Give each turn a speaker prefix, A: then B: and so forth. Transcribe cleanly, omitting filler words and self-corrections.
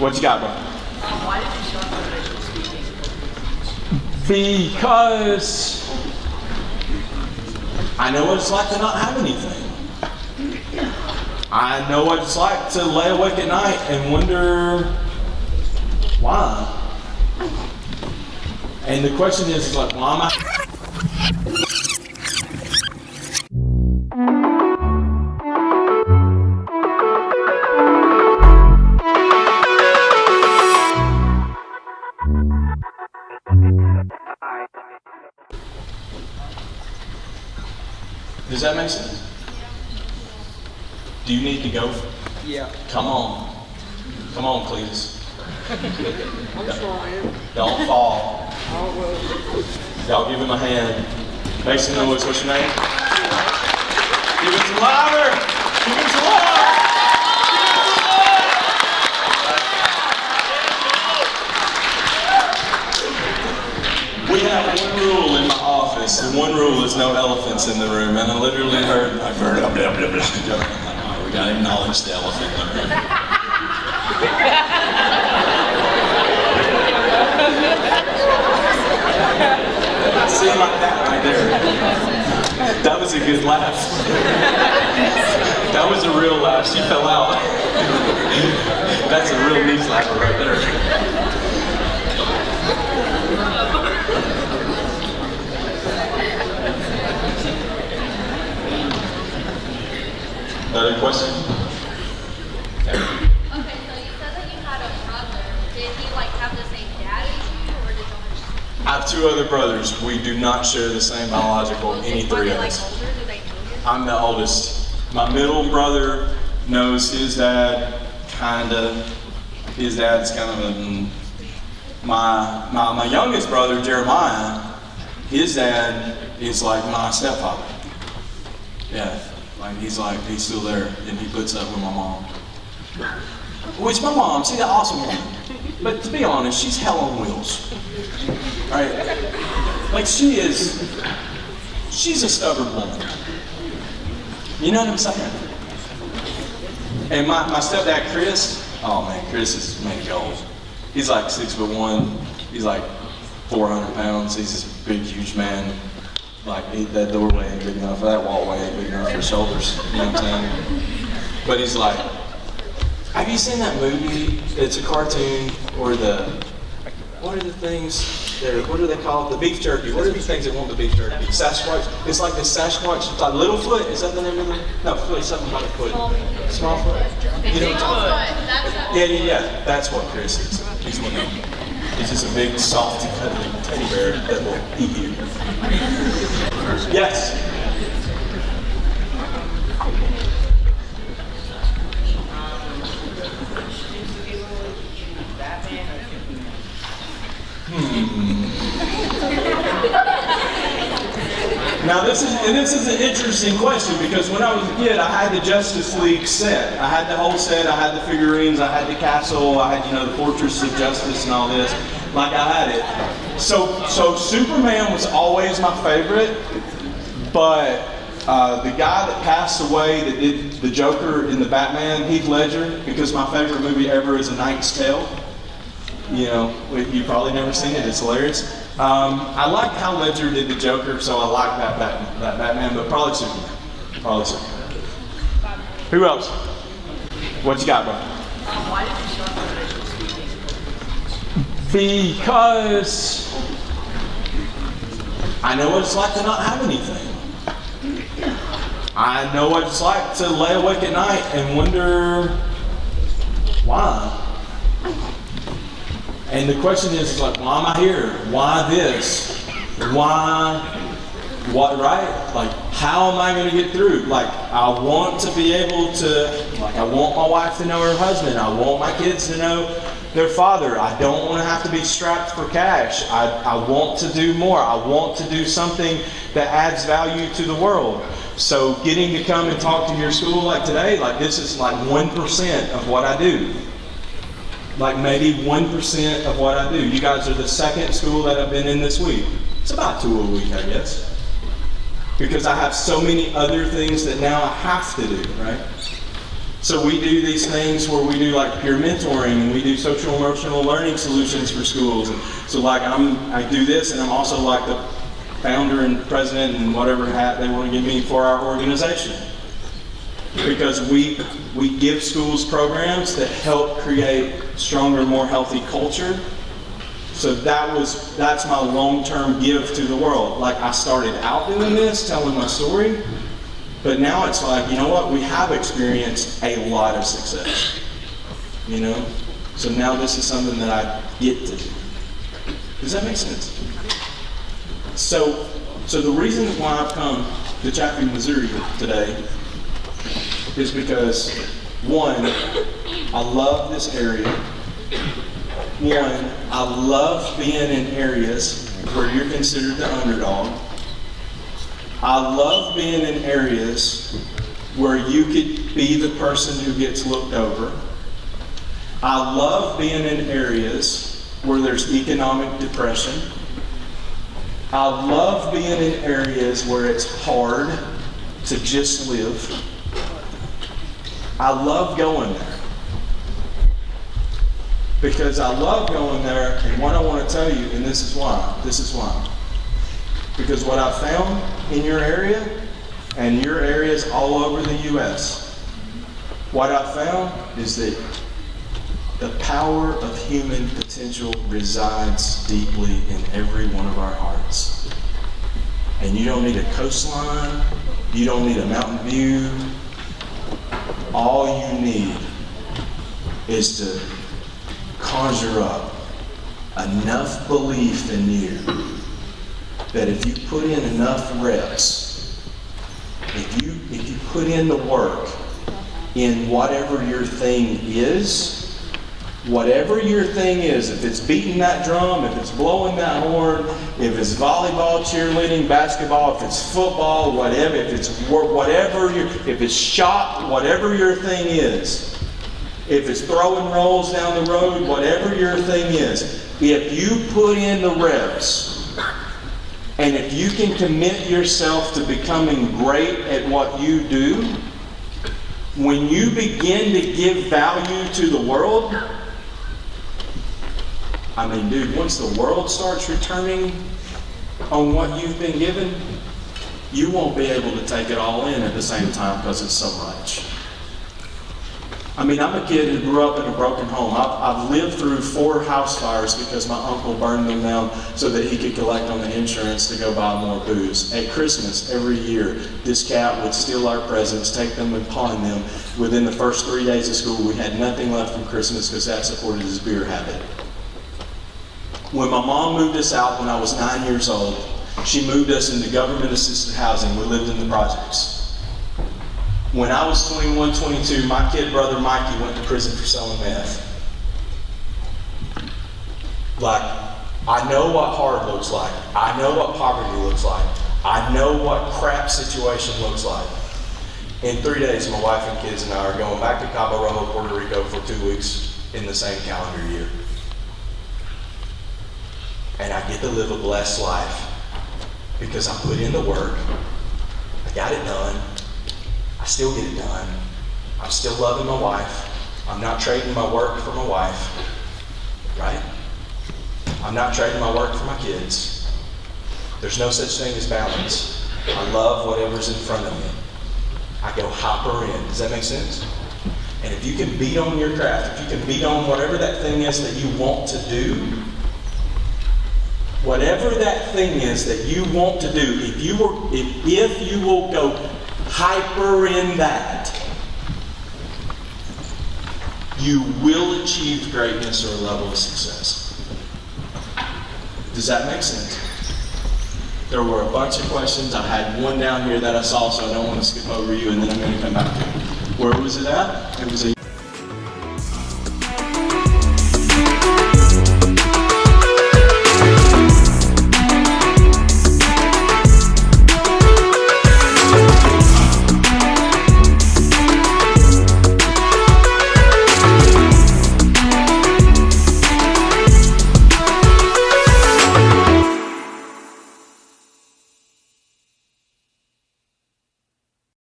A: What you got, bro?
B: Why did you start motivational speaking?
A: Because I know what it's like to not have anything. I know what it's like to lay awake at night and wonder why. And the question is like, why am I? Does that make sense? Do you need to go?
B: Yeah.
A: Come on. Come on, Cletus.
B: I'm trying.
A: Don't fall.
B: Oh, well.
A: Y'all give him a hand. Mason Lewis, what's your name? Give it some louder. Give it some louder. We have one rule in my office, and one rule is no elephants in the room. And I literally heard, we gotta acknowledge the elephant in the room. See, like that right there. That was a good laugh. That was a real laugh. She fell out. That's a real knee slapper right there. Another question?
C: Okay, so you said that you had a brother. Did he have the same dad as you, or did you
A: I have two other brothers. We do not share the same biological, any three of us.
C: older? Do they know you?
A: I'm the oldest. My middle brother knows his dad, kinda. His dad's kind of a, my youngest brother, Jeremiah, his dad is like my stepfather. Yeah, he's still there, and he puts up with my mom. Which my mom, she's an awesome woman. But to be honest, she's hell on wheels. Right? She's a stubborn woman. You know what I'm saying? And my stepdad, Chris, oh man, Chris is made gold. He's like 6'1", he's like 400 pounds, he's this big, huge man. That doorway ain't big enough, that wallway ain't big enough for his shoulders, you know what I'm saying? But he's like, have you seen that movie? It's a cartoon where what are the things, what do they call it? The beef jerky. What are the things that want the beef jerky? Sasquatch. It's like the Sasquatch, like Littlefoot, is that the name of it? No, Foot, something about a foot. Smallfoot? You know what I'm talking about? Yeah. That's what Chris is. He's one of them. He's just a big, soft, cuddly teddy bear that will eat you. Yes? Now this is an interesting question because when I was a kid, I had the Justice League set. I had the whole set. I had the figurines. I had the castle. I had the Fortress of Justice and all this. I had it. So Superman was always my favorite, but the guy that passed away that did the Joker in the Batman, Heath Ledger, because my favorite movie ever is A Knight's Tale. You've probably never seen it. It's hilarious. I like how Ledger did the Joker, so I like that Batman, but probably Superman. Who else? What you got, bro?
B: Why did you start motivational speaking?
A: Because I know what it's like to not have anything. I know what it's like to lay awake at night and wonder why. And the question is why am I here? Why this? Why, what, right? How am I going to get through? I want to be able to, I want my wife to know her husband. I want my kids to know their father. I don't want to have to be strapped for cash. I want to do more. I want to do something that adds value to the world. So getting to come and talk to your school like today, this is 1% of what I do. Maybe 1% of what I do. You guys are the second school that I've been in this week. It's about 2 a week, I guess. Because I have so many other things that now I have to do, right? So we do these things where we do like peer mentoring, and we do social emotional learning solutions for schools. And so like I do this, and I'm also like the founder and president and whatever hat they want to give me for our organization. Because we give schools programs that help create stronger, more healthy culture. So that's my long-term give to the world. Like I started out doing this, telling my story, but now it's like, you know what, we have experienced a lot of success. You know? So now this is something that I get to do. Does that make sense? So the reason why I've come to Chaffee, Missouri today is because, one, I love this area. One, I love being in areas where you're considered the underdog. I love being in areas where you could be the person who gets looked over. I love being in areas where there's economic depression. I love being in areas where it's hard to just live. I love going there. Because I love going there, and what I want to tell you, and this is why. Because what I found in your area, and your areas all over the U.S., what I found is that the power of human potential resides deeply in every one of our hearts. And you don't need a coastline, you don't need a mountain view. All you need is to conjure up enough belief in you that if you put in enough reps, if you put in the work in whatever your thing is, if it's beating that drum, if it's blowing that horn, if it's volleyball, cheerleading, basketball, if it's football, whatever, if it's shot, whatever your thing is, if it's throwing rolls down the road, whatever your thing is, if you put in the reps, and if you can commit yourself to becoming great at what you do, when you begin to give value to the world, I mean, dude, once the world starts returning on what you've been given, you won't be able to take it all in at the same time because it's so much. I mean, I'm a kid who grew up in a broken home. I've lived through 4 house fires because my uncle burned them down so that he could collect on the insurance to go buy more booze. At Christmas, every year, this cat would steal our presents, take them and pawn them. Within the first 3 days of school, we had nothing left from Christmas because that supported his beer habit. When my mom moved us out when I was 9 years old, she moved us into government-assisted housing. We lived in the projects. When I was 21, 22, my kid brother Mikey went to prison for selling meth. Like, I know what hard looks like. I know what poverty looks like. I know what crap situation looks like. In 3 days, my wife and kids and I are going back to Cabo Rojo, Puerto Rico for 2 weeks in the same calendar year. And I get to live a blessed life because I put in the work. I got it done. I still get it done. I'm still loving my wife. I'm not trading my work for my wife, right? I'm not trading my work for my kids. There's no such thing as balance. I love whatever's in front of me. I go hyper in. Does that make sense? And if you can beat on your craft, if you can beat on whatever that thing is that you want to do, whatever that thing is that you want to do, if you will go hyper in that, you will achieve greatness or a level of success. Does that make sense? There were a bunch of questions. I had one down here that I saw, so I don't want to skip over you, and then I'm going to come back to it. Where was it at? It was a